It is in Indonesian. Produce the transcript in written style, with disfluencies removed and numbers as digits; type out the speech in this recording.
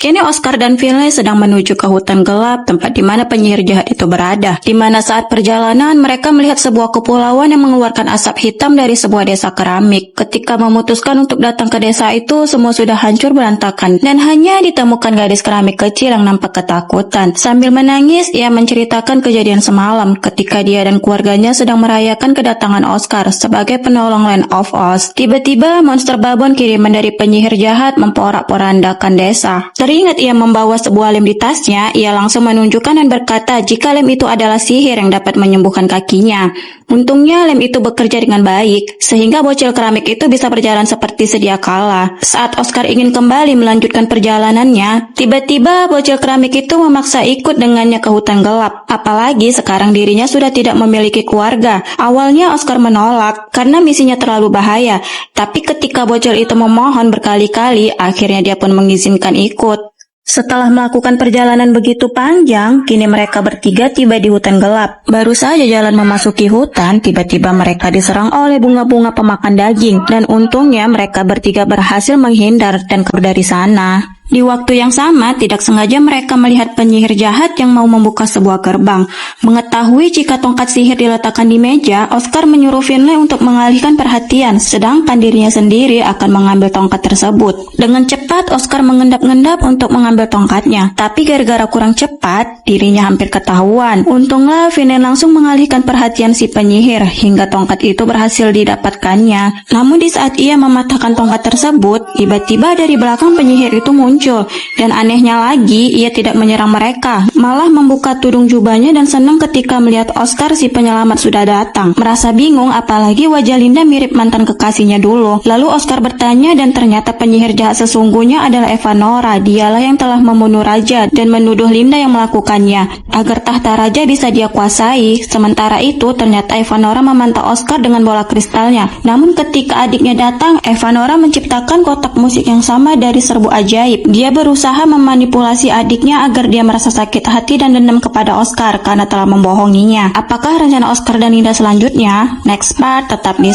Kini Oscar dan Finley sedang menuju ke hutan gelap tempat di mana penyihir jahat itu berada. Di mana saat perjalanan mereka melihat sebuah kepulauan yang mengeluarkan asap hitam dari sebuah desa keramik. Ketika memutuskan untuk datang ke desa itu, semua sudah hancur berantakan dan hanya ditemukan gadis keramik kecil yang nampak ketakutan. Sambil menangis, ia menceritakan kejadian semalam ketika dia dan keluarganya sedang merayakan kedatangan Oscar sebagai penolong Land of Oz. Tiba-tiba monster babon kiriman dari penyihir jahat memporak-porandakan desa. Teringat ia membawa sebuah lem di tasnya, ia langsung menunjukkan dan berkata jika lem itu adalah sihir yang dapat menyembuhkan kakinya. Untungnya lem itu bekerja dengan baik, sehingga bocil keramik itu bisa berjalan seperti sedia kala. Saat Oscar ingin kembali melanjutkan perjalanannya, tiba-tiba bocil keramik itu memaksa ikut dengannya ke hutan gelap. Apalagi sekarang dirinya sudah tidak memiliki keluarga. Awalnya Oscar menolak karena misinya terlalu bahaya, tapi ketika bocil itu memohon berkali-kali, akhirnya dia pun mengizinkan ikut. Setelah melakukan perjalanan begitu panjang, kini mereka bertiga tiba di hutan gelap. Baru saja jalan memasuki hutan, tiba-tiba mereka diserang oleh bunga-bunga pemakan daging. Dan untungnya mereka bertiga berhasil menghindar dan kabur dari sana. Di waktu yang sama, tidak sengaja mereka melihat penyihir jahat yang mau membuka sebuah gerbang. Mengetahui jika tongkat sihir diletakkan di meja, Oscar menyuruh Finley untuk mengalihkan perhatian, sedangkan dirinya sendiri akan mengambil tongkat tersebut. Dengan cepat, Oscar mengendap-endap untuk mengambil tongkatnya, tapi gara-gara kurang cepat, dirinya hampir ketahuan. Untunglah Finley langsung mengalihkan perhatian si penyihir, hingga tongkat itu berhasil didapatkannya. Namun di saat ia mematahkan tongkat tersebut, tiba-tiba dari belakang penyihir itu muncul. Dan anehnya lagi, ia tidak menyerang mereka, malah membuka tudung jubahnya dan senang ketika melihat Oscar si penyelamat sudah datang. Merasa bingung apalagi wajah Linda mirip mantan kekasihnya dulu. Lalu Oscar bertanya dan ternyata penyihir jahat sesungguhnya adalah Evanora. Dialah yang telah membunuh raja dan menuduh Linda yang melakukannya agar tahta raja bisa dia kuasai. Sementara itu ternyata Evanora memantau Oscar dengan bola kristalnya. Namun ketika adiknya datang, Evanora menciptakan kotak musik yang sama dari serbu ajaib. Dia berusaha memanipulasi adiknya agar dia merasa sakit hati dan dendam kepada Oscar karena telah membohonginya. Apakah rencana Oscar dan Linda selanjutnya? Next part tetap di